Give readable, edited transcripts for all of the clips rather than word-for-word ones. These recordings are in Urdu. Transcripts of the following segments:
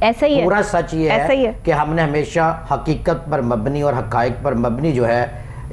ایسا ہی ہے، پورا سچ یہ ایسا ہی ہے کہ ہم نے ہمیشہ حقیقت پر مبنی اور حقائق پر مبنی جو ہے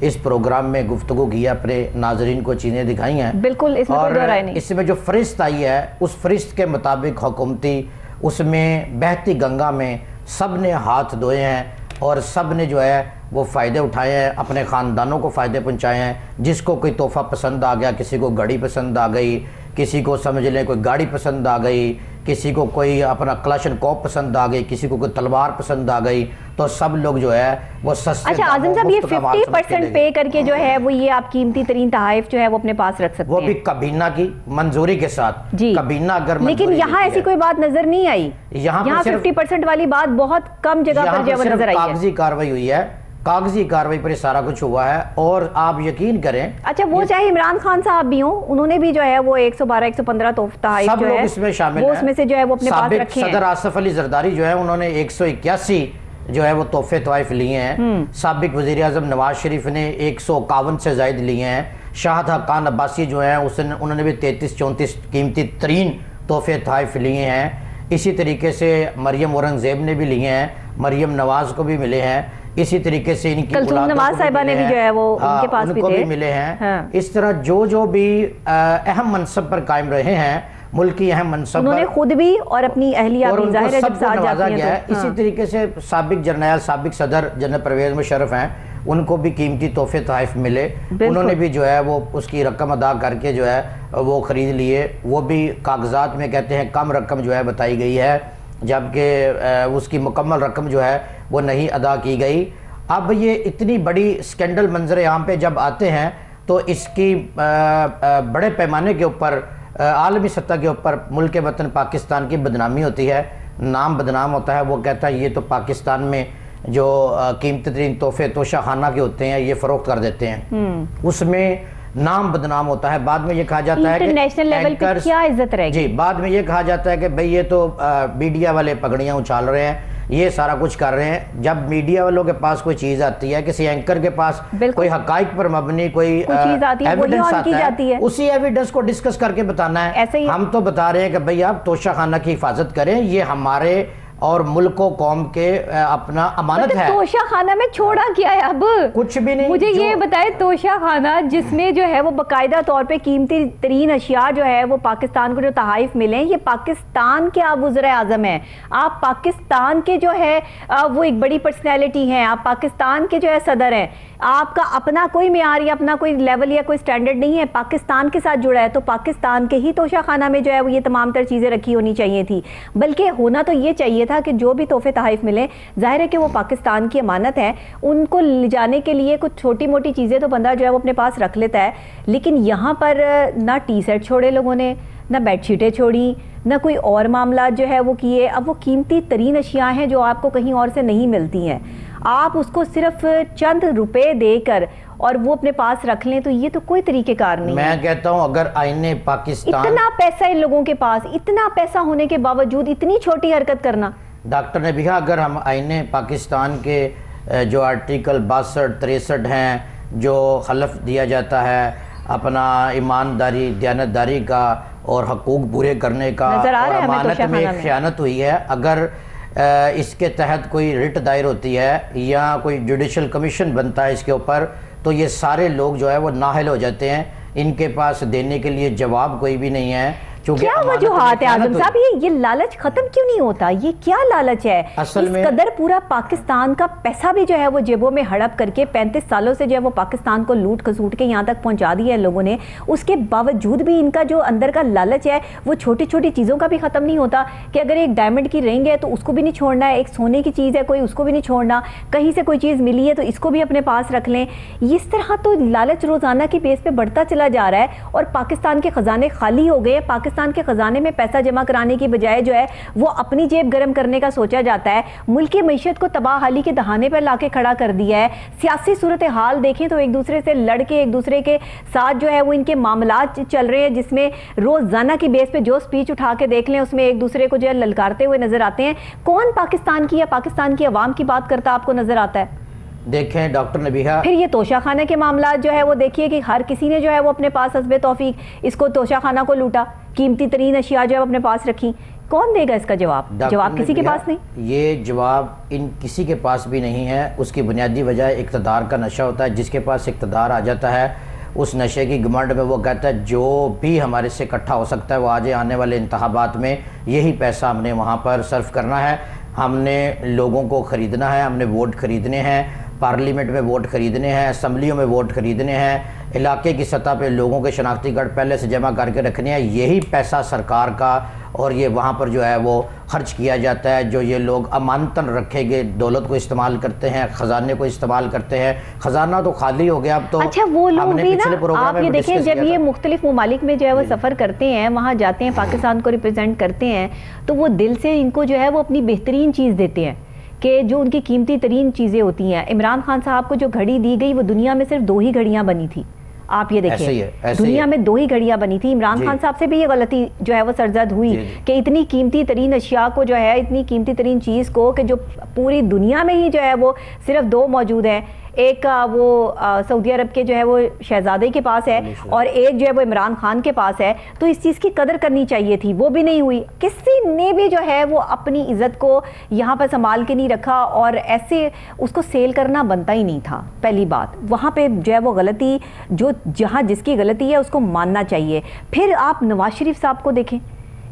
اس پروگرام میں گفتگو کی ہے، اپنے ناظرین کو چیزیں دکھائی ہیں، بالکل، اس میں کوئی دو رائے نہیں۔ اس میں جو فہرست آئی ہے اس فہرست کے مطابق حکومتی اس میں بہتی گنگا میں سب نے ہاتھ دھوئے ہیں اور سب نے جو ہے وہ فائدے اٹھائے ہیں، اپنے خاندانوں کو فائدے پہنچائے ہیں۔ جس کو کوئی تحفہ پسند آ گیا، کسی کو گھڑی پسند آ گئی، کسی کو سمجھ لیں کوئی گاڑی پسند آ گئی، کسی کو کوئی اپنا کلاشن کوپ پسند آ گئی، کسی کو کوئی تلوار پسند آ گئی، تو سب لوگ جو ہے وہ سستے اچھا اعظم صاحب یہ 50% پے کر کے جو ہے وہ یہ آپ قیمتی ترین تحائف جو ہے وہ اپنے پاس رکھ سکتے ہیں، وہ بھی کابینہ کی منظوری کے ساتھ، جی کابینہ اگر لیکن یہاں ایسی کوئی بات نظر نہیں آئی، یہاں 50% والی بات بہت کم جگہ پر جو ہے وہ نظر آئی ہے۔ کاغذی کاروائی ہوئی ہے، کاغذی کاروائی پر یہ سارا کچھ ہوا ہے، اور آپ یقین کریں اچھا وہ چاہے عمران خان صاحب بھی ہوں، انہوں نے بھی جو ہے وہ 112 115 تحائف سب جو لوگ ہے اس میں شامل وہ ہیں، اس میں سے جو ہے وہ اپنے پاس سابق رکھے ہیں۔ صدر آصف علی زرداری جو ہے انہوں نے 181 جو ہے وہ تحفے طوائف لیے ہیں، سابق وزیر اعظم نواز شریف نے 151 سے زائد لیے ہیں، شاہد خاقان عباسی جو ہیں انہوں نے بھی 33 34 قیمتی ترین تحفے طوائف لیے ہیں۔ اسی طریقے سے مریم اورنگزیب نے بھی لیے ہیں، مریم نواز کو بھی ملے ہیں، اسی طریقے سے ان کی کلثوم نواز صاحبہ نے بھی جو ہے وہ ان کے پاس بھی تھے، ملے ہیں۔ اس طرح جو بھی اہم منصب پر قائم رہے ہیں، ملکی اہم منصب انہوں نے خود بھی اور اپنی اہلیہ بھی ظاہر ہے جب ساتھ جاتی ہیں تو اسی طریقے سے سابق جرنیل سابق صدر جنرل پرویز مشرف ہیں، ان کو بھی قیمتی تحفے تحائف ملے، انہوں نے بھی جو ہے وہ اس کی رقم ادا کر کے جو ہے وہ خرید لیے، وہ بھی کاغذات میں کہتے ہیں کم رقم جو ہے بتائی گئی ہے، جبکہ اس کی مکمل رقم جو ہے وہ نہیں ادا کی گئی۔ اب یہ اتنی بڑی سکینڈل منظر عام پہ جب آتے ہیں تو اس کی بڑے پیمانے کے اوپر عالمی سطح کے اوپر ملک وطن پاکستان کی بدنامی ہوتی ہے، نام بدنام ہوتا ہے، وہ کہتا ہے یہ تو پاکستان میں جو قیمتی ترین تحفے توشہ خانہ کے ہوتے ہیں یہ فروخت کر دیتے ہیں، اس میں نام بدنام ہوتا ہے۔ بعد میں یہ کہا جاتا ہے کہ انٹرنیشنل لیول پہ کیا عزت رہے گی؟ جی بعد میں یہ کہا جاتا ہے کہ بھئی یہ تو میڈیا والے پگڑیاں اچھال رہے ہیں، یہ سارا کچھ کر رہے ہیں۔ جب میڈیا والوں کے پاس کوئی چیز آتی ہے، کسی اینکر کے پاس کوئی حقائق پر مبنی کوئی چیز آتی ہے، وہی آن کی جاتی ہے، اسی ایویڈنس کو ڈسکس کر کے بتانا ہے۔ ایسے ہی ہم تو بتا رہے ہیں کہ بھئی آپ توشہ خانہ کی حفاظت کریں، یہ ہمارے اور ملک و قوم کے اپنا امانت ہے۔ توشہ خانہ میں چھوڑا کیا ہے اب؟ کچھ بھی نہیں۔ مجھے یہ بتائے توشہ خانہ جس میں جو ہے وہ باقاعدہ طور پہ قیمتی ترین اشیاء جو ہے وہ پاکستان کو جو تحائف ملیں، یہ پاکستان کے آپ وزیر اعظم ہیں، آپ پاکستان کے جو ہے وہ ایک بڑی پرسنالٹی ہیں، آپ پاکستان کے جو ہے صدر ہیں، آپ کا اپنا کوئی معیار یا اپنا کوئی لیول یا کوئی سٹینڈرڈ نہیں ہے، پاکستان کے ساتھ جڑا ہے تو پاکستان کے ہی توشہ خانہ میں جو ہے وہ یہ تمام تر چیزیں رکھی ہونی چاہیے تھی، بلکہ ہونا تو یہ چاہیے تھا کہ جو بھی تحفے تحائف ملیں، ظاہر ہے کہ وہ پاکستان کی امانت ہے، ان کو لے جانے کے لیے کچھ چھوٹی موٹی چیزیں تو بندہ جو ہے وہ اپنے پاس رکھ لیتا ہے، لیکن یہاں پر نہ ٹی سیٹ چھوڑے لوگوں نے، نہ بیڈ شیٹیں چھوڑی، نہ کوئی اور معاملات جو ہے وہ کیے۔ اب وہ قیمتی ترین اشیاء ہیں جو آپ کو کہیں اور سے نہیں ملتی ہیں، آپ اس کو صرف چند روپے دے کر اور وہ اپنے پاس رکھ لیں تو یہ تو کوئی طریقہ کار نہیں ہے۔ میں کہتا ہوں اگر آئین پاکستان، اتنا پیسہ ان لوگوں کے پاس، اتنا پیسہ ہونے کے باوجود اتنی چھوٹی حرکت کرنا۔ ڈاکٹر نے بھی کہا اگر ہم آئین پاکستان کے جو آرٹیکل 62 63 ہیں جو خلف دیا جاتا ہے اپنا ایمانداری دیانتداری کا اور حقوق پورے کرنے کا اور امانت میں خیانت ہوئی ہے، اگر اس کے تحت کوئی رٹ دائر ہوتی ہے یا کوئی جوڈیشل کمیشن بنتا ہے اس کے اوپر تو یہ سارے لوگ جو ہے وہ نااہل ہو جاتے ہیں، ان کے پاس دینے کے لیے جواب کوئی بھی نہیں ہے۔ کیا وجوہات ہے اعظم صاحب؟ یہ لالچ ختم کیوں نہیں ہوتا؟ یہ کیا لالچ ہے؟ اس قدر پورا پاکستان کا پیسہ بھی جو ہے وہ جیبوں میں ہڑپ کر کے 35 سالوں سے جو ہے وہ پاکستان کو لوٹ کھسوٹ کے یہاں تک پہنچا دیا ہے لوگوں نے، اس کے باوجود بھی ان کا جو اندر کا لالچ ہے وہ چھوٹی چھوٹی چیزوں کا بھی ختم نہیں ہوتا کہ اگر ایک ڈائمنڈ کی رنگ ہے تو اس کو بھی نہیں چھوڑنا ہے، ایک سونے کی چیز ہے کوئی اس کو بھی نہیں چھوڑنا، کہیں سے کوئی چیز ملی ہے تو اس کو بھی اپنے پاس رکھ لیں۔ اس طرح تو لالچ روزانہ کی بیس پہ بڑھتا چلا جا رہا ہے اور پاکستان کے خزانے خالی ہو گئے۔ پاکستان کے خزانے میں پیسہ جمع کرانے کی بجائے جو ہے وہ اپنی جیب گرم کرنے کا سوچا جاتا ہے، ملک کی معیشت کو تباہ حالی کے دہانے پر لا کے کھڑا کر دیا ہے۔ سیاسی صورتحال دیکھیں تو ایک دوسرے سے لڑ کے ایک دوسرے کے ساتھ جو ہے وہ ان کے معاملات چل رہے ہیں، جس میں روزانہ کی بیس پہ جو سپیچ اٹھا کے دیکھ لیں اس میں ایک دوسرے کو جو ہے للکارتے ہوئے نظر آتے ہیں۔ کون پاکستان کی یا پاکستان کی عوام کی بات کرتا آپ کو نظر آتا ہے؟ دیکھیں ڈاکٹر نبیہہ، پھر یہ توشہ خانہ کے معاملات جو ہے وہ دیکھیے کہ ہر کسی نے جو ہے وہ اپنے پاس حسب توفیق اس کو توشہ خانہ کو لوٹا، قیمتی ترین اشیاء جو ہے اپنے پاس رکھی۔ کون دے گا اس کا جواب؟ جواب کسی کے پاس نہیں. یہ جواب ان کسی کے پاس بھی نہیں ہے. اس کی بنیادی وجہ اقتدار کا نشہ ہوتا ہے. جس کے پاس اقتدار آ جاتا ہے اس نشے کی گمنڈ میں وہ کہتا ہے جو بھی ہمارے سے اکٹھا ہو سکتا ہے وہ آج آنے والے انتخابات میں یہی پیسہ ہم نے وہاں پر صرف کرنا ہے. ہم نے لوگوں کو خریدنا ہے, ہم نے ووٹ خریدنے ہیں, پارلیمنٹ میں ووٹ خریدنے ہیں, اسمبلیوں میں ووٹ خریدنے ہیں, علاقے کی سطح پہ لوگوں کے شناختی کارڈ پہلے سے جمع کر کے رکھنے ہیں. یہی پیسہ سرکار کا اور یہ وہاں پر جو ہے وہ خرچ کیا جاتا ہے. جو یہ لوگ امانتاً رکھے گئے دولت کو استعمال کرتے ہیں, خزانے کو استعمال کرتے ہیں. خزانہ تو خالی ہو گیا اب تو. اچھا وہ لوگ بھی نا, آپ یہ دیکھیں جب یہ مختلف ممالک میں جو ہے وہ سفر کرتے ہیں, وہاں جاتے ہیں, پاکستان کو ریپرزینٹ کرتے ہیں, تو وہ دل سے ان کو جو ہے وہ اپنی بہترین چیز دیتے ہیں کہ جو ان کی قیمتی ترین چیزیں ہوتی ہیں. عمران خان صاحب کو جو گھڑی دی گئی وہ دنیا میں صرف 2 ہی گھڑیاں بنی تھی. آپ یہ دیکھیں دنیا میں 2 ہی گھڑیاں بنی تھی. عمران خان صاحب سے بھی یہ غلطی جو ہے وہ سرزد ہوئی کہ اتنی قیمتی ترین اشیاء کو جو ہے, اتنی قیمتی ترین چیز کو کہ جو پوری دنیا میں ہی جو ہے وہ صرف 2 موجود ہیں. ایک وہ سعودی عرب کے جو ہے وہ شہزادے کے پاس ہے اور ایک جو ہے وہ عمران خان کے پاس ہے. تو اس چیز کی قدر کرنی چاہیے تھی, وہ بھی نہیں ہوئی. کسی نے بھی جو ہے وہ اپنی عزت کو یہاں پر سنبھال کے نہیں رکھا اور ایسے اس کو سیل کرنا بنتا ہی نہیں تھا. پہلی بات وہاں پہ جو ہے وہ غلطی, جو جہاں جس کی غلطی ہے اس کو ماننا چاہیے. پھر آپ نواز شریف صاحب کو دیکھیں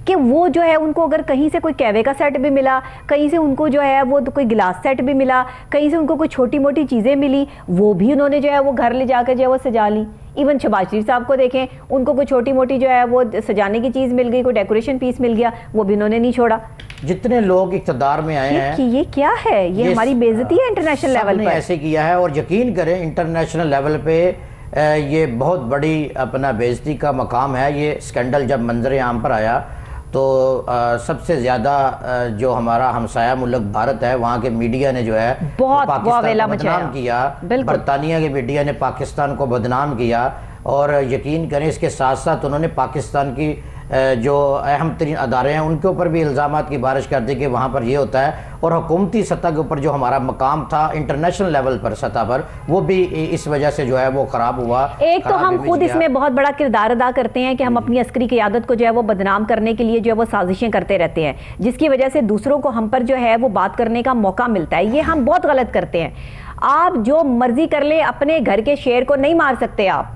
کہ وہ جو ہے ان کو اگر کہیں سے کوئی کیوے کا سیٹ بھی ملا, کہیں سے ان کو جو ہے وہ کوئی گلاس سیٹ بھی ملا, کہیں سے ان کو کوئی چھوٹی موٹی چیزیں ملی, وہ بھی انہوں نے جو ہے وہ گھر لے جا کے جو ہے وہ سجا لی. ایون شہباز شریف صاحب کو دیکھیں, ان کو کوئی چھوٹی موٹی جو ہے وہ سجانے کی چیز مل گئی, کوئی ڈیکوریشن پیس مل گیا, وہ بھی انہوں نے نہیں چھوڑا. جتنے لوگ اقتدار میں آئے ہیں یہ کیا ہے, یہ ہماری بے عزتی ہے انٹرنیشنل لیول پر. ایسے کیا ہے اور یقین کریں انٹرنیشنل لیول پہ یہ بہت بڑی اپنا بے عزتی کا مقام ہے. یہ سکینڈل جب منظر عام پر آیا تو سب سے زیادہ جو ہمارا ہمسایہ ملک بھارت ہے وہاں کے میڈیا نے جو ہے پاکستان کو بدنام کیا. برطانیہ کے میڈیا نے پاکستان کو بدنام کیا اور یقین کریں اس کے ساتھ ساتھ انہوں نے پاکستان کی جو اہم ترین ادارے ہیں ان کے اوپر بھی الزامات کی بارش کر دی کہ وہاں پر یہ ہوتا ہے. اور حکومتی سطح کے اوپر جو ہمارا مقام تھا انٹرنیشنل لیول پر سطح پر وہ بھی اس وجہ سے جو ہے وہ خراب ہوا. ایک تو ہم خود اس میں بہت بڑا کردار ادا کرتے ہیں کہ ہم اپنی عسکری قیادت کو جو ہے وہ بدنام کرنے کے لیے جو ہے وہ سازشیں کرتے رہتے ہیں, جس کی وجہ سے دوسروں کو ہم پر جو ہے وہ بات کرنے کا موقع ملتا ہے. یہ ہم بہت غلط کرتے ہیں. آپ جو مرضی کر لیں, اپنے گھر کے شیر کو نہیں مار سکتے آپ.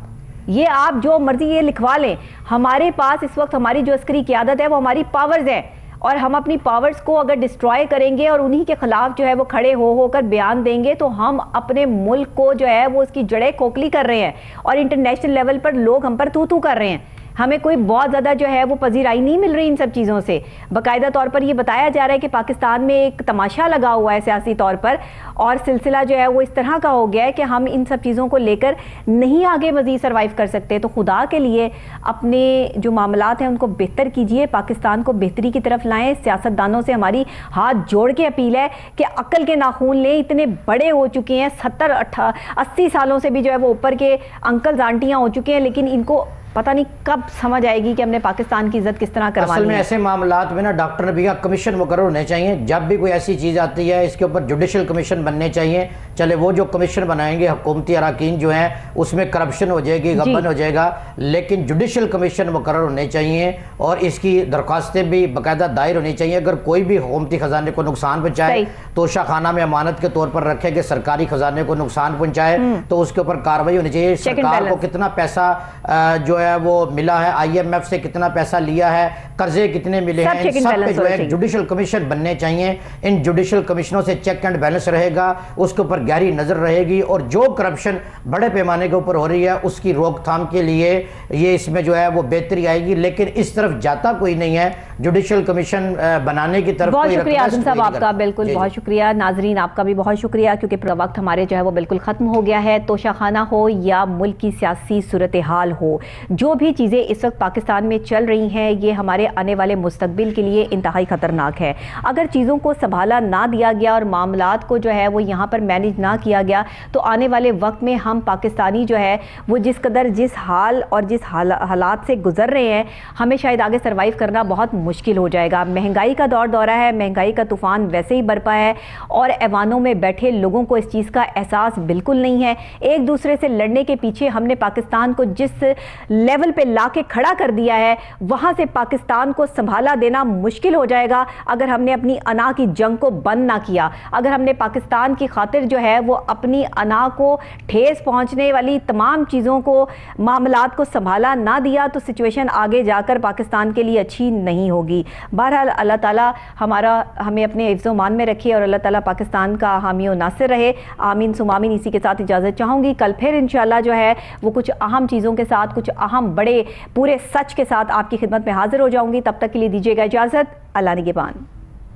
یہ آپ جو مرضی یہ لکھوا لیں, ہمارے پاس اس وقت ہماری جو عسکری قیادت ہے وہ ہماری پاورز ہے, اور ہم اپنی پاورز کو اگر ڈسٹرائے کریں گے اور انہی کے خلاف جو ہے وہ کھڑے ہو کر بیان دیں گے تو ہم اپنے ملک کو جو ہے وہ اس کی جڑیں کھوکھلی کر رہے ہیں اور انٹرنیشنل لیول پر لوگ ہم پر تو کر رہے ہیں. ہمیں کوئی بہت زیادہ جو ہے وہ پذیرائی نہیں مل رہی ان سب چیزوں سے. باقاعدہ طور پر یہ بتایا جا رہا ہے کہ پاکستان میں ایک تماشا لگا ہوا ہے سیاسی طور پر, اور سلسلہ جو ہے وہ اس طرح کا ہو گیا ہے کہ ہم ان سب چیزوں کو لے کر نہیں آگے مزید سروائیو کر سکتے. تو خدا کے لیے اپنے جو معاملات ہیں ان کو بہتر کیجئے, پاکستان کو بہتری کی طرف لائیں. سیاستدانوں سے ہماری ہاتھ جوڑ کے اپیل ہے کہ عقل کے ناخون لیں. اتنے بڑے ہو چکے ہیں, 70-80 سالوں سے بھی جو ہے وہ اوپر کے انکلز آنٹیاں ہو چکے ہیں, لیکن ان کو پتہ نہیں کب سمجھ آئے گی کہ ہم نے پاکستان کی عزت کس طرح کروانی ہے. اصل میں ایسے معاملات میں نا ڈاکٹر نبیہ کمیشن مقرر ہونے چاہیے. جب بھی کوئی ایسی چیز آتی ہے اس کے اوپر جوڈیشل کمیشن بننے چاہیے. چلے وہ جو کمیشن بنائیں گے حکومتی اراکین جو ہیں اس میں کرپشن ہو جائے گی, غبن ہو جائے گا, لیکن جوڈیشل کمیشن مقرر ہونے چاہیے اور اس کی درخواستیں بھی باقاعدہ دائر ہونی چاہیے. اگر کوئی بھی حکومتی خزانے کو نقصان پہنچائے توشہ خانہ میں امانت کے طور پر رکھے کہ سرکاری خزانے کو نقصان پہنچائے تو اس کے اوپر کارروائی ہونی چاہیے. سرکار کو کتنا پیسہ جو ہے وہ ملا ہے, آئی ایم ایف سے کتنا پیسہ لیا ہے, قرضے کتنے ملے ہیں, ان سب پہ جو ہے جوڈیشل کمیشن بننے چاہیے. ان جوڈیشل کمیشنوں سے چیک اینڈ بیلنس رہے گا, اس کے اوپر گہری نظر رہے گی, اور جو کرپشن بڑے پیمانے کے اوپر ہو رہی ہے اس کی روک تھام کے لیے یہ اس میں جو ہے وہ بہتری آئے گی. لیکن اس طرف جاتا کوئی نہیں ہے جوڈیشل کمیشن بنانے کی طرف. بہت شکریہ اعظم صاحب آپ کا, بالکل بہت شکریہ. ناظرین آپ کا بھی بہت شکریہ, کیونکہ وقت ہمارے جو ہے وہ بالکل ختم ہو گیا ہے. توشہ خانہ ہو یا ملک کی سیاسی صورتحال ہو, جو بھی چیزیں اس وقت پاکستان میں چل رہی ہیں یہ ہمارے آنے والے مستقبل کے لیے انتہائی خطرناک ہے. اگر چیزوں کو سنبھالا نہ دیا گیا اور معاملات کو جو ہے وہ یہاں پر مینیج نہ کیا گیا تو آنے والے وقت میں ہم پاکستانی جو ہے وہ جس قدر جس حال اور جس حالات سے گزر رہے ہیں ہمیں شاید آگے سروائیو کرنا بہت مشکل ہو جائے گا. مہنگائی کا دورہ ہے, مہنگائی کا طوفان ویسے ہی برپا ہے, اور ایوانوں میں بیٹھے لوگوں کو اس چیز کا احساس بالکل نہیں ہے. ایک دوسرے سے لڑنے کے پیچھے ہم نے پاکستان کو جس لیول پہ لا کے کھڑا کر دیا ہے, وہاں سے پاکستان پاکستان کو سنبھالا دینا مشکل ہو جائے گا اگر ہم نے اپنی انا کی جنگ کو بند نہ کیا، اگر ہم نے پاکستان کی خاطر جو ہے وہ اپنی انا کو ٹھیس پہنچنے والی تمام چیزوں کو، معاملات کو سنبھالا نہ دیا تو سچویشن آگے جا کر پاکستان کے لیے اچھی نہیں ہوگی۔ بہرحال اللہ تعالیٰ ہمیں اپنے حفظ و امان میں رکھے اور اللہ تعالیٰ پاکستان کا حامی و ناصر رہے۔ آمین ثم آمین۔ اسی کے ساتھ اجازت چاہوں گی، کل پھر انشاءاللہ جو ہے وہ کچھ اہم چیزوں کے ساتھ، کچھ اہم بڑے پورے سچ کے ساتھ آپ کی خدمت میں حاضر ہو جاؤں گی۔ تب تک کے لیے دیجیے گا اجازت۔ اللہ نگہبان۔